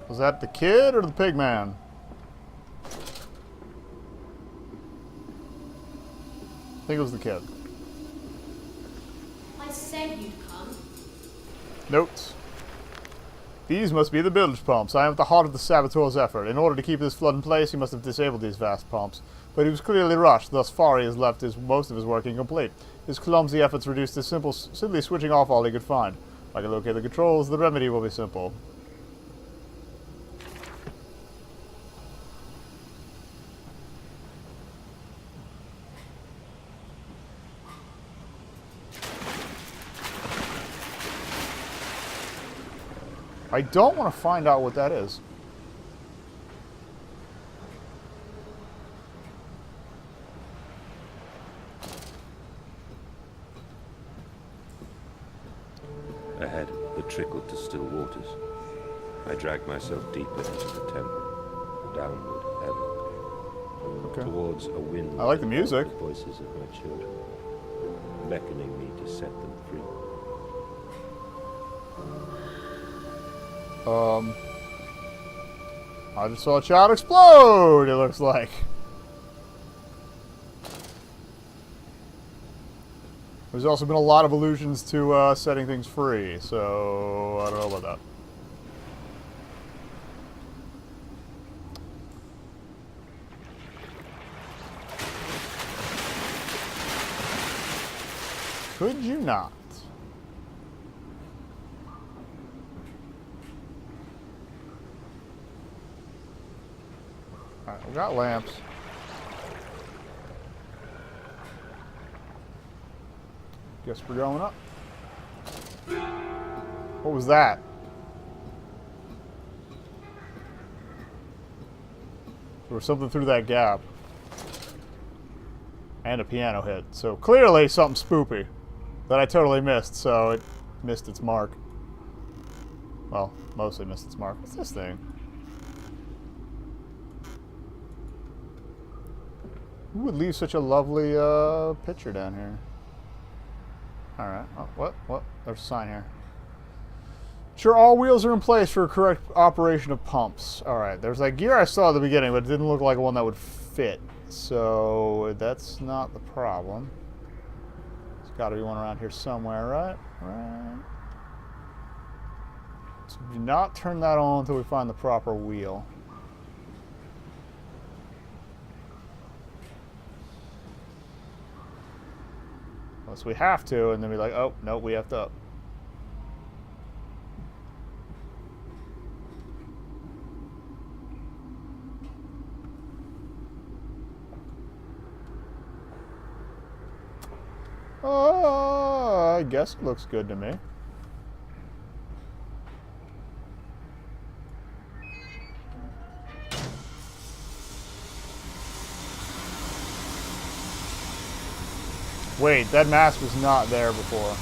Was that the kid or the pig man? I think it was the kid. I said you'd come. Notes. These must be the bilge pumps. I am at the heart of the saboteur's effort. In order to keep this flood in place, he must have disabled these vast pumps. But he was clearly rushed. Thus far, he has left most of his work incomplete. His clumsy efforts reduced to simply switching off all he could find. If I can locate the controls, the remedy will be simple. I don't want to find out what that is. Ahead, the trickle to still waters. I dragged myself deeper into the temple, downward ever, Okay. towards a wind. I like the music. The voices of my children, beckoning me to set them free. I just saw a child explode, it looks like. There's also been a lot of allusions to setting things free, so I don't know about that. Could you not? Alright, we got lamps. Guess we're going up. What was that? There was something through that gap. And a piano hit. So clearly something spoopy that I totally missed, so it missed its mark. Well, mostly missed its mark. What's this thing? Who would leave such a lovely picture down here? Alright. Oh, what? There's a sign here. Sure, all wheels are in place for a correct operation of pumps. Alright, there's that gear I saw at the beginning, but it didn't look like one that would fit. So, that's not the problem. There's got to be one around here somewhere, right? Right. So do not turn that on until we find the proper wheel. Unless we have to, and then be like, oh, no, we have to up. Oh, I guess it looks good to me. Wait, that mask was not there before.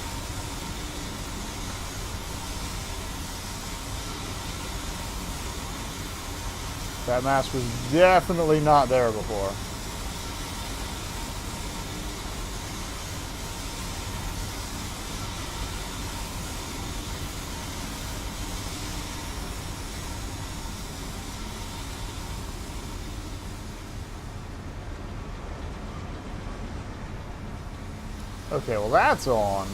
That mask was definitely not there before. Okay, well that's on.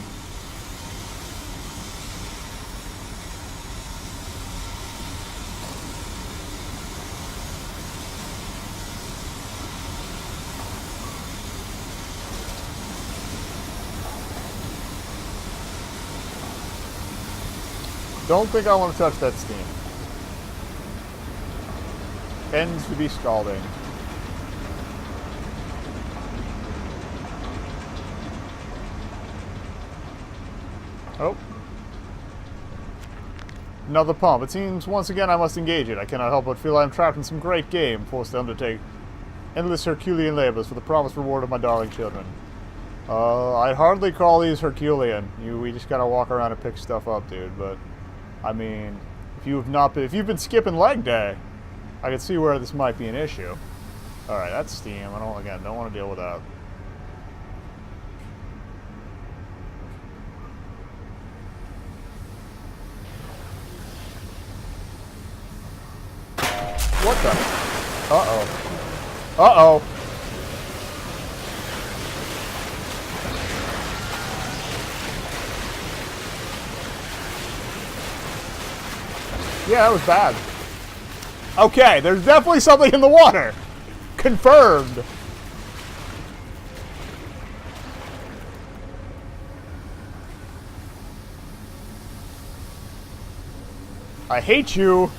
Don't think I want to touch that steam. Tends to be scalding. Oh. Another pump. It seems once again I must engage it. I cannot help but feel I am trapped in some great game, forced to undertake endless Herculean labors for the promised reward of my darling children. I'd hardly call these Herculean. We just gotta walk around and pick stuff up, dude. But I mean, if you've been skipping leg day, I can see where this might be an issue. All right, that's steam. I don't want to deal with that. What the? Uh-oh. Uh-oh. Yeah, that was bad. Okay, there's definitely something in the water. Confirmed. I hate you.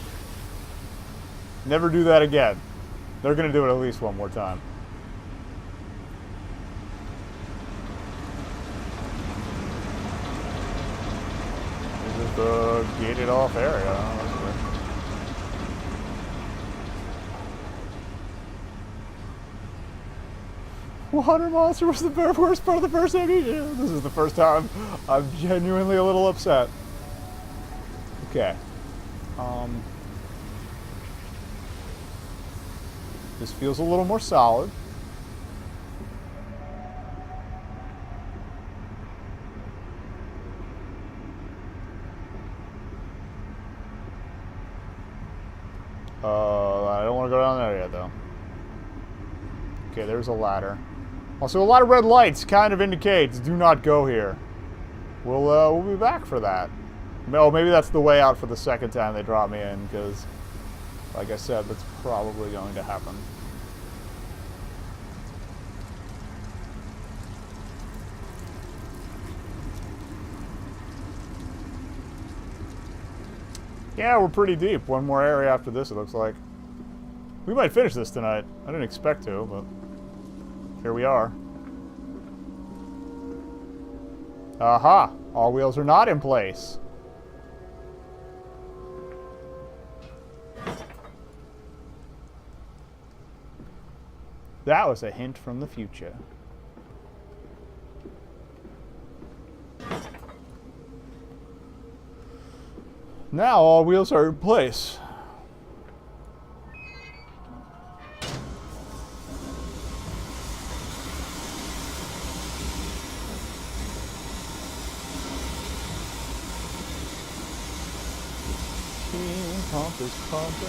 Never do that again. They're going to do it at least one more time. This is the gated off area. Water monster was the worst part of the first Amnesia. This is the first time I'm genuinely a little upset. Okay. This feels a little more solid. I don't want to go down there yet, though. Okay, there's a ladder. Also, a lot of red lights kind of indicates do not go here. We'll be back for that. Oh, maybe that's the way out for the second time they drop me in, because, like I said, that's probably going to happen. Yeah, we're pretty deep. One more area after this, it looks like. We might finish this tonight. I didn't expect to, but here we are. Aha! All wheels are not in place. That was a hint from the future. Now all wheels are in place. Pump is pumping.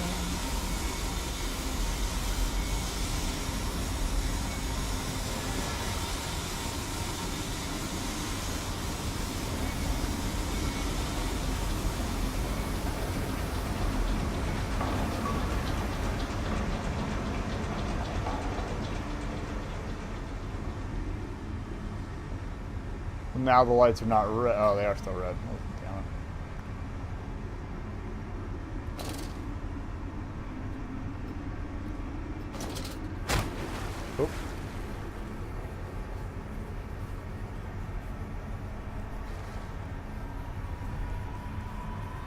Now the lights are not red. Oh, they are still red. Oh, damn it. Oop.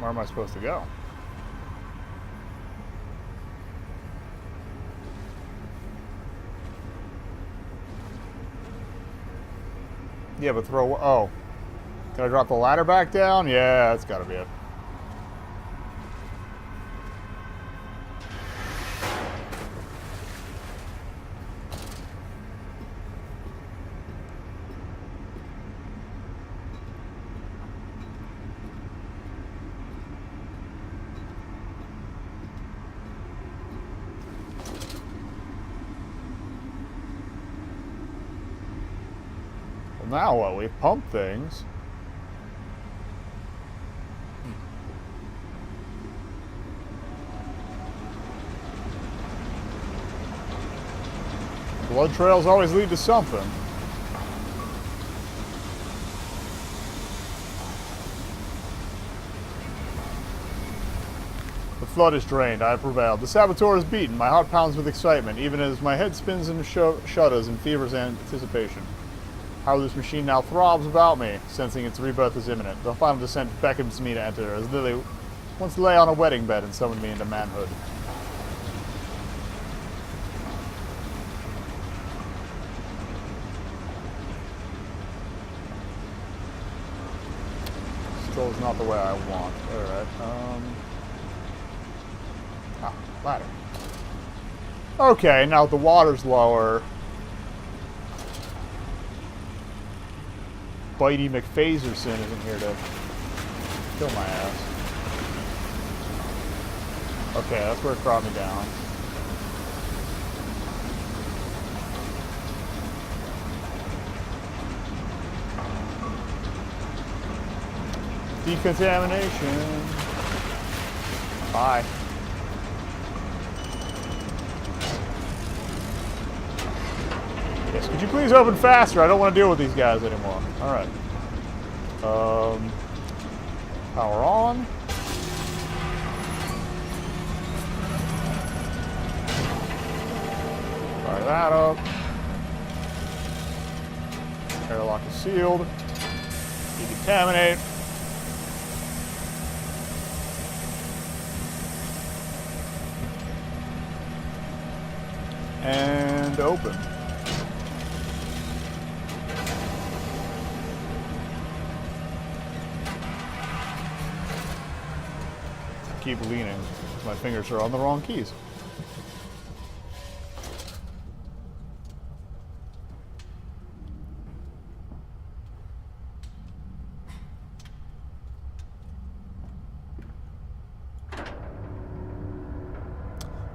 Where am I supposed to go? Yeah, but throw... Oh. Can I drop the ladder back down? Yeah, that's gotta be it. Now what? We pump things. Blood trails always lead to something. The flood is drained. I have prevailed. The saboteur is beaten. My heart pounds with excitement, even as my head spins and shudders in feverish anticipation. How this machine now throbs about me, sensing its rebirth is imminent. The final descent beckons me to enter, as Lily once lay on a wedding bed and summoned me into manhood. Still is not the way I want. Alright, ladder. Okay, now the water's lower. Bitey McPhaserson isn't here to kill my ass. Okay, that's where it brought me down. Decontamination. Bye. Yes, could you please open faster? I don't want to deal with these guys anymore. Alright. Power on. Fire that up. Airlock is sealed. Decontaminate. And open. Keep leaning. My fingers are on the wrong keys.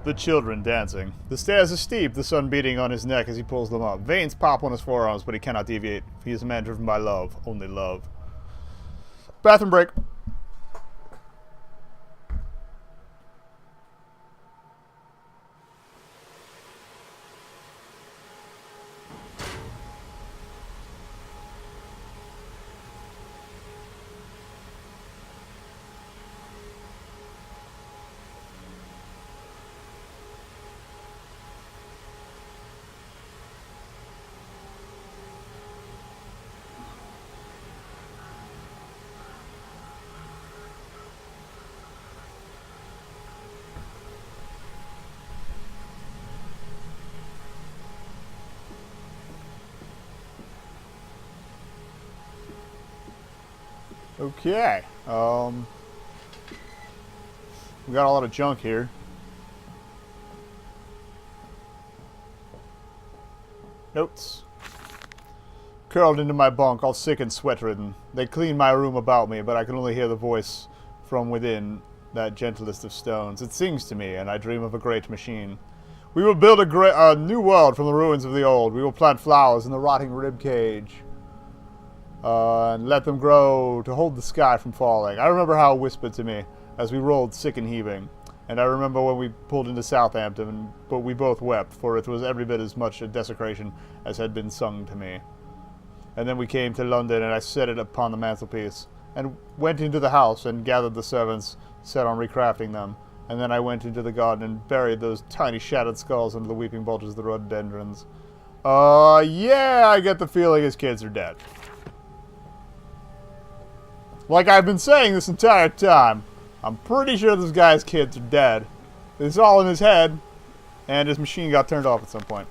The children dancing. The stairs are steep, the sun beating on his neck as he pulls them up. Veins pop on his forearms, but he cannot deviate. He is a man driven by love. Only love. Bathroom break. Okay. We got a lot of junk here. Notes. Curled into my bunk, all sick and sweat-ridden. They clean my room about me, but I can only hear the voice from within, that gentlest of stones. It sings to me, and I dream of a great machine. We will build a new world from the ruins of the old. We will plant flowers in the rotting rib cage. And let them grow to hold the sky from falling. I remember how it whispered to me as we rolled sick and heaving. And I remember when we pulled into Southampton, but we both wept, for it was every bit as much a desecration as had been sung to me. And then we came to London, and I set it upon the mantelpiece, and went into the house and gathered the servants, set on recrafting them. And then I went into the garden and buried those tiny shattered skulls under the weeping bulges of the rhododendrons. Yeah, I get the feeling his kids are dead. Like I've been saying this entire time, I'm pretty sure this guy's kids are dead. It's all in his head, and his machine got turned off at some point.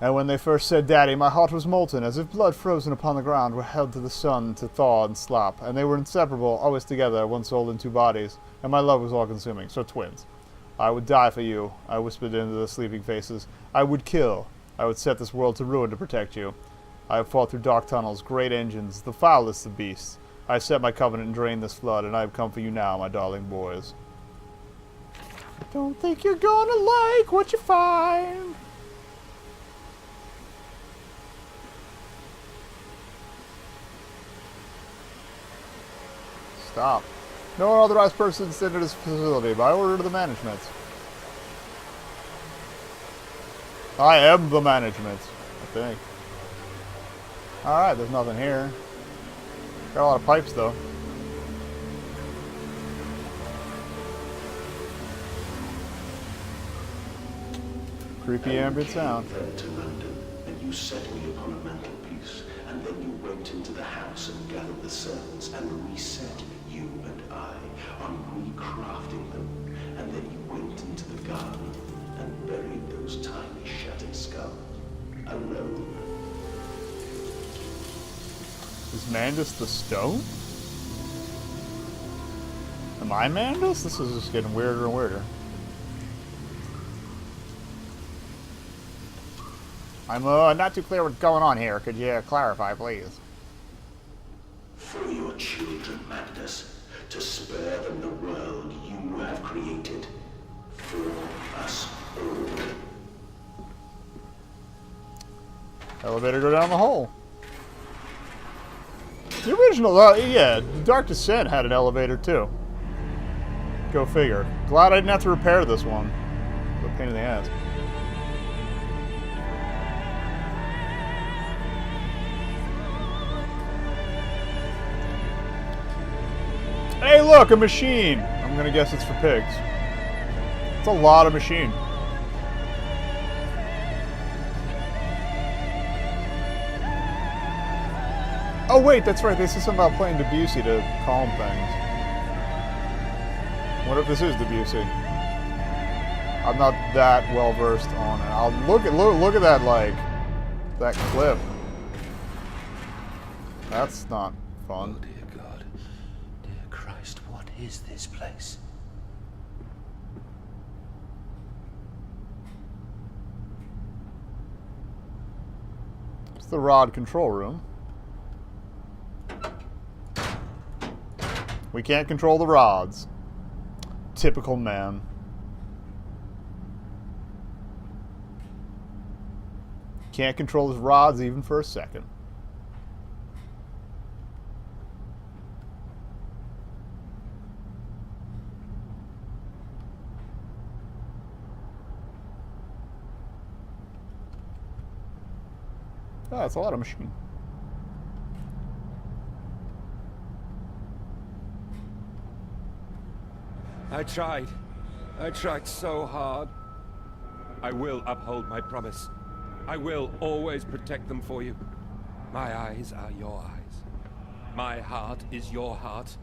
And when they first said Daddy, my heart was molten, as if blood frozen upon the ground were held to the sun to thaw and slop. And they were inseparable, always together, one soul in two bodies. And my love was all-consuming, so twins. I would die for you, I whispered into the sleeping faces. I would kill. I would set this world to ruin to protect you. I have fought through dark tunnels, great engines, the foulest of beasts. I set my covenant and drained this flood, and I have come for you now, my darling boys. Don't think you're gonna like what you find. Stop. No unauthorized persons entered this facility by order of the management. I am the management, I think. Alright, there's nothing here. Got a lot of pipes, though. Creepy ambient sound. You fled to London, and you set me upon a mantelpiece, and then you went into the house and gathered the servants, and reset you and I on recrafting them, and then you went into the garden and buried those tiny shattered skulls, alone. Is Mandus the stone? Am I Mandus? This is just getting weirder and weirder. I'm not too clear what's going on here. Could you clarify, please? For your children, Magnus, to spare them the world you you have created for us all. Elevator go down the hole. The original, yeah, Dark Descent had an elevator too. Go figure. Glad I didn't have to repair this one. It's a pain in the ass. Hey, look, a machine. I'm gonna guess it's for pigs. It's a lot of machine. Oh wait, that's right. This is something about playing Debussy to calm things. What if this is Debussy? I'm not that well versed on it. I'll look at that, like, that clip. That's not fun. Oh dear God, dear Christ, what is this place? It's the rod control room. We can't control the rods. Typical man. Can't control his rods even for a second. Oh, that's a lot of machine. I tried. I tried so hard. I will uphold my promise. I will always protect them for you. My eyes are your eyes. My heart is your heart.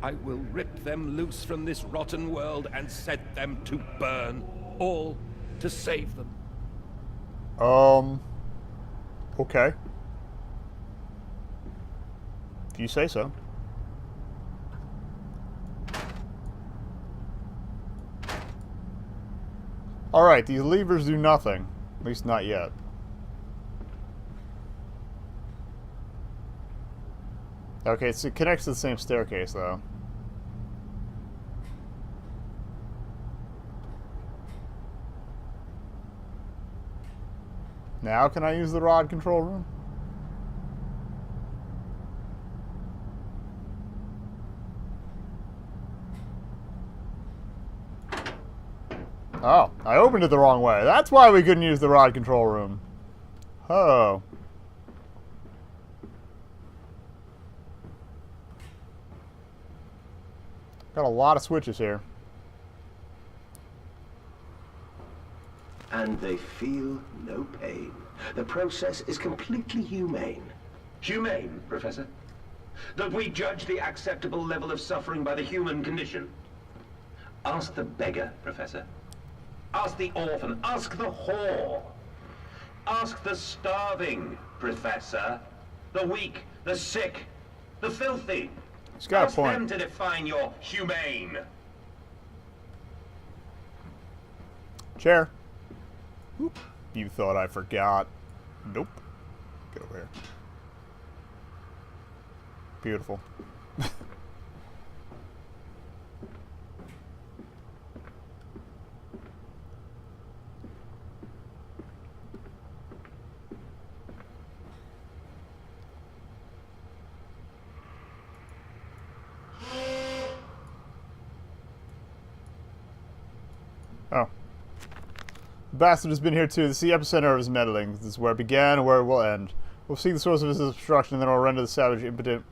I will rip them loose from this rotten world and set them to burn. All to save them. Okay. If you say so. Alright, these levers do nothing. At least not yet. Okay, so it connects to the same staircase, though. Now can I use the rod control room? Oh, I opened it the wrong way. That's why we couldn't use the rod control room. Oh. Got a lot of switches here. And they feel no pain. The process is completely humane. Humane, Professor? Don't we judge the acceptable level of suffering by the human condition? Ask the beggar, Professor. Ask the orphan. Ask the whore. Ask the starving, Professor. The weak, the sick, the filthy. He's got a Ask point. them to define your humane. Chair. Oop. You thought I forgot. Nope. Get over here. Beautiful. Oh. The bastard has been here too. This is the epicenter of his meddling. This is where it began and where it will end. We'll seek the source of his destruction, and then we'll render the sabotage impotent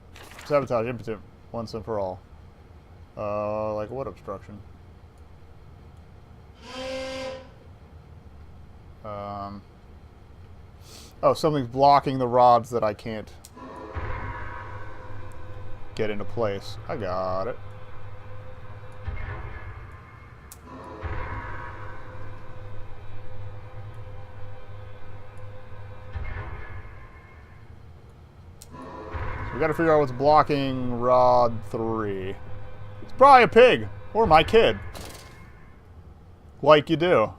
once and for all. Like what obstruction? Oh, something's blocking the rods that I can't get into place. I got it. We gotta figure out what's blocking rod 3. It's probably a pig. Or my kid. Like you do.